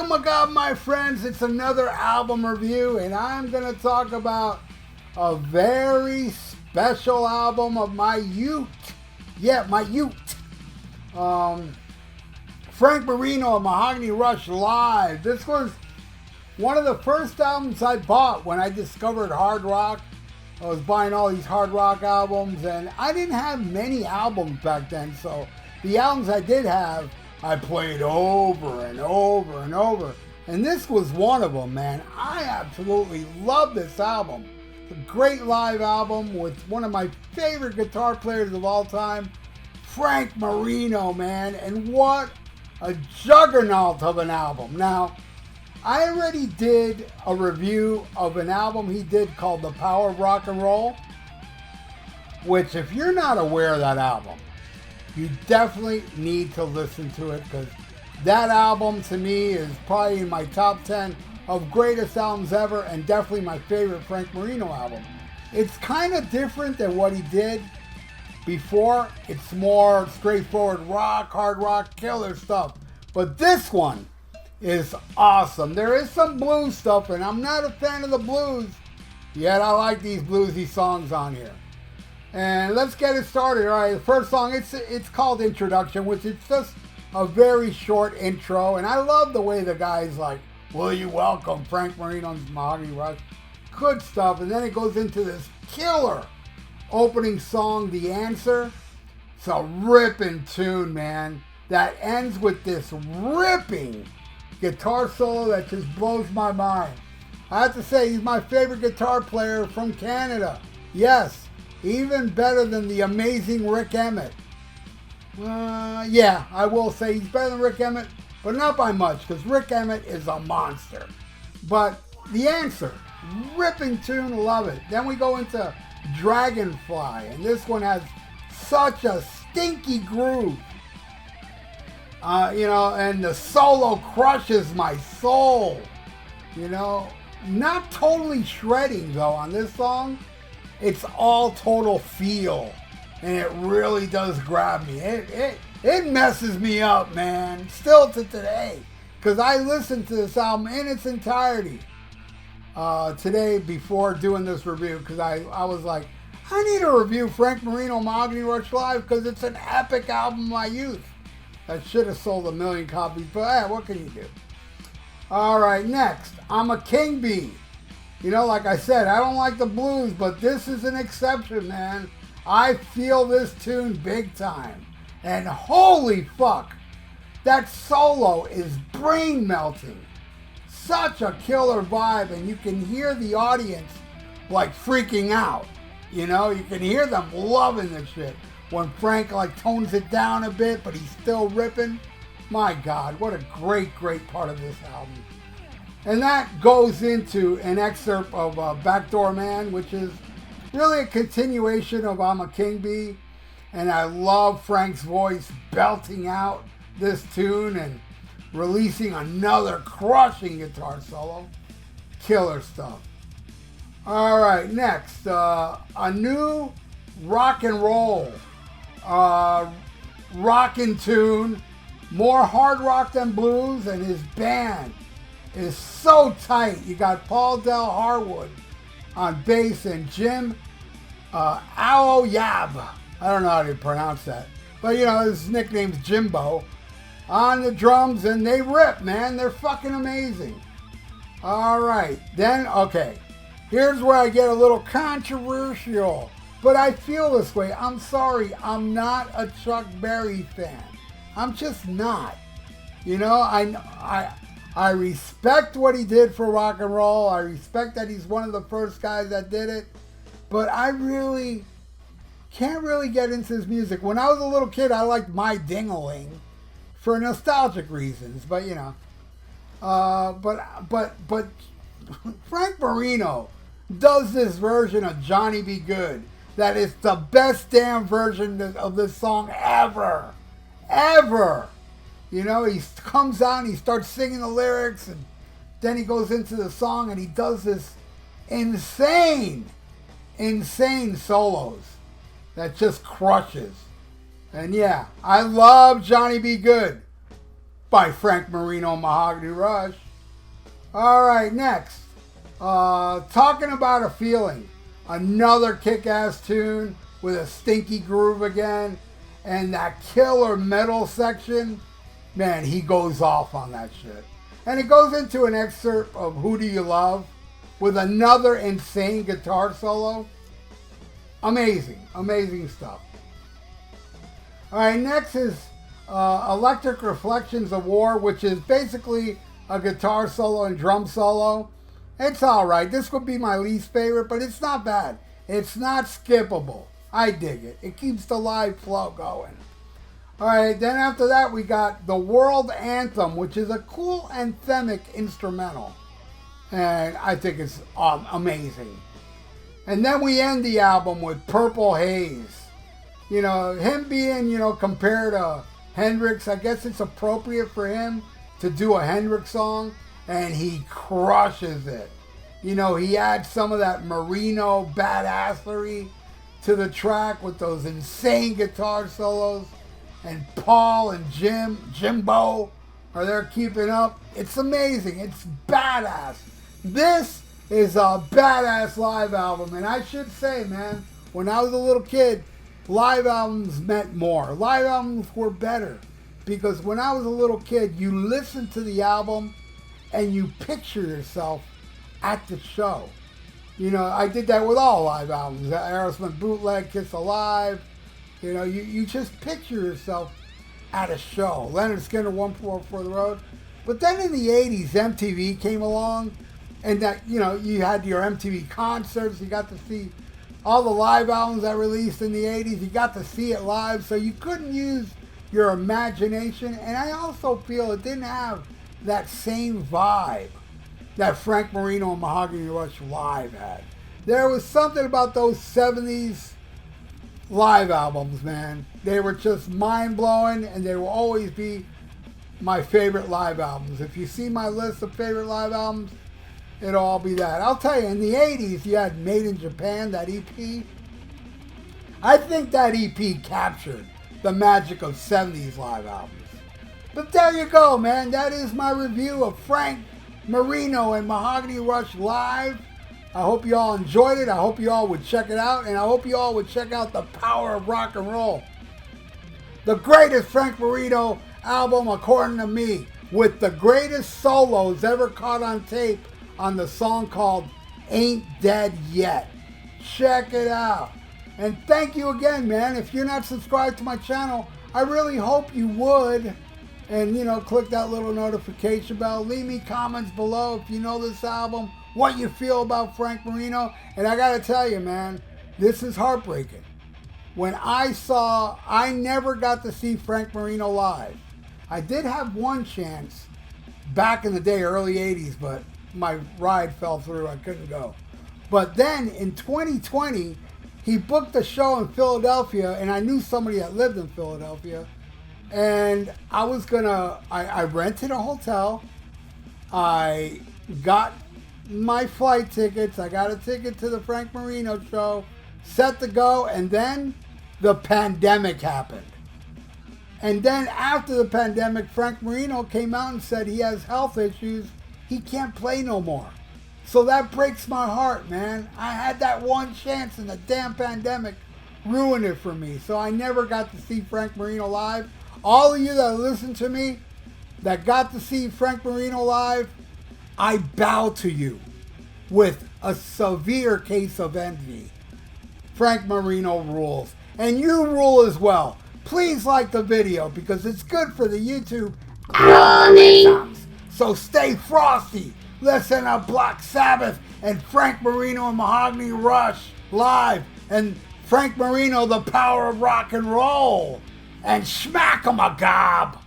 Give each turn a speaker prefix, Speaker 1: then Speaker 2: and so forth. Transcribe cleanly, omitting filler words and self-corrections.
Speaker 1: my God, my friends, it's another album review, and I'm going to talk about a very special album of my youth. Yeah, my youth. Frank Marino of Mahogany Rush Live. This was one of the first albums I bought when I discovered hard rock. I was buying all these hard rock albums, and I didn't have many albums back then, so the albums I did have, I played over and over and over. And this was one of them, man. I absolutely love this album. It's a great live album with one of my favorite guitar players of all time, Frank Marino, man. And what a juggernaut of an album. Now, I already did a review of an album he did called The Power of Rock and Roll, which, if you're not aware of that album, you definitely need to listen to it, because that album to me is probably in my top 10 of greatest albums ever, and definitely my favorite Frank Marino album. It's kind of different than what he did before. It's more straightforward rock, hard rock, killer stuff. But this one is awesome. There is some blues stuff, and I'm not a fan of the blues, yet I like these bluesy songs on here. And let's get it started. All right, the first song, it's called Introduction, which is just a very short intro. And I love the way the guy's like, will you welcome Frank Marino's Mahogany Rush? Good stuff. And then it goes into this killer opening song, The Answer. It's a ripping tune, man, that ends with this ripping guitar solo that just blows my mind. I have to say, he's my favorite guitar player from Canada. Yes. Even better than the amazing Rick Emmett. Yeah, I will say he's better than Rick Emmett, but not by much, because Rick Emmett is a monster. But The Answer, ripping tune, love it. Then we go into Dragonfly, and this one has such a stinky groove. And the solo crushes my soul. Not totally shredding, though, on this song. It's all total feel, and it really does grab me. It messes me up, man, still to today, because I listened to this album in its entirety today before doing this review, because I was like, I need to review Frank Marino Mahogany Rush Live, because it's an epic album of my youth. That should have sold 1 million copies, but what can you do? All right, next, I'm a King Bee. Like I said, I don't like the blues, but this is an exception, man. I feel this tune big time. And holy fuck, that solo is brain melting. Such a killer vibe, and you can hear the audience like freaking out. You can hear them loving this shit. When Frank tones it down a bit, but he's still ripping. My God, what a great, great part of this album. And that goes into an excerpt of Backdoor Man, which is really a continuation of I'm a King Bee. And I love Frank's voice belting out this tune and releasing another crushing guitar solo. Killer stuff. All right, next, a new rock and roll. Rockin' tune. More hard rock than blues, and his band is so tight. You got Paul Del Harwood on bass and Jim Aoyab. I don't know how to pronounce that. But, his nickname's Jimbo on the drums, and they rip, man. They're fucking amazing. All right. Then, okay. Here's where I get a little controversial. But I feel this way. I'm sorry. I'm not a Chuck Berry fan. I'm just not. I respect what he did for rock and roll. I respect that he's one of the first guys that did it. But I really can't really get into his music. When I was a little kid, I liked My Ding-a-Ling for nostalgic reasons. But, but Frank Marino does this version of Johnny Be Good that is the best damn version of this song ever. Ever. He comes out and he starts singing the lyrics, and then he goes into the song and he does this insane solos that just crushes. And yeah, I love Johnny Be Good. by Frank Marino and Mahogany Rush. Alright, next. Talking About a Feeling. Another kick-ass tune with a stinky groove again. And that killer metal section. Man, he goes off on that shit. And it goes into an excerpt of Who Do You Love with another insane guitar solo. Amazing, amazing stuff. Alright, next is Electric Reflections of War, which is basically a guitar solo and drum solo. It's alright. This would be my least favorite, but it's not bad. It's not skippable. I dig it. It keeps the live flow going. Alright, then after that we got The World Anthem, which is a cool anthemic instrumental. And I think it's amazing. And then we end the album with Purple Haze. You know, him being, compared to Hendrix, I guess it's appropriate for him to do a Hendrix song, and he crushes it. He adds some of that Marino badassery to the track with those insane guitar solos, and Paul and Jimbo are there keeping up. It's amazing. It's badass. This is a badass live album, and I should say, man, when I was a little kid, live albums meant more. Live albums were better, because when I was a little kid, you listened to the album and you picture yourself at the show. I did that with all live albums. Aerosmith Bootleg, Kiss Alive. You just picture yourself at a show. Leonard Skinner, 144 The Road. But then in the 80s, MTV came along, and that, you had your MTV concerts. You got to see all the live albums that released in the 80s. You got to see it live, so you couldn't use your imagination. And I also feel it didn't have that same vibe that Frank Marino and Mahogany Rush live had. There was something about those 70s live albums, man. They were just mind-blowing, and they will always be my favorite live albums. If you see my list of favorite live albums, it'll all be that. I'll tell you, in the 80s, you had Made in Japan, that EP. I think that EP captured the magic of 70s live albums. But there you go, man. That is my review of Frank Marino and Mahogany Rush live. I hope you all enjoyed it. I hope you all would check it out. And I hope you all would check out The Power of Rock and Roll. The greatest Frank Marino album, according to me, with the greatest solos ever caught on tape on the song called Ain't Dead Yet. Check it out. And thank you again, man. If you're not subscribed to my channel, I really hope you would. And, click that little notification bell. Leave me comments below if you know this album, what you feel about Frank Marino. And I got to tell you, man, this is heartbreaking. When I never got to see Frank Marino live. I did have one chance back in the day, early 80s, but my ride fell through. I couldn't go. But then in 2020, he booked a show in Philadelphia, and I knew somebody that lived in Philadelphia. And I rented a hotel. I got my flight tickets. I got a ticket to the Frank Marino show, set to go, and then the pandemic happened. And then after the pandemic, Frank Marino came out and said he has health issues. He can't play no more. So that breaks my heart, man. I had that one chance, and the damn pandemic ruined it for me. So I never got to see Frank Marino live. All of you that listen to me, that got to see Frank Marino live, I bow to you with a severe case of envy. Frank Marino rules. And you rule as well. Please like the video because it's good for the YouTube algorithms. So stay frosty. Listen to Black Sabbath and Frank Marino and Mahogany Rush live. And Frank Marino, The Power of Rock and Roll. And smack 'em a gob.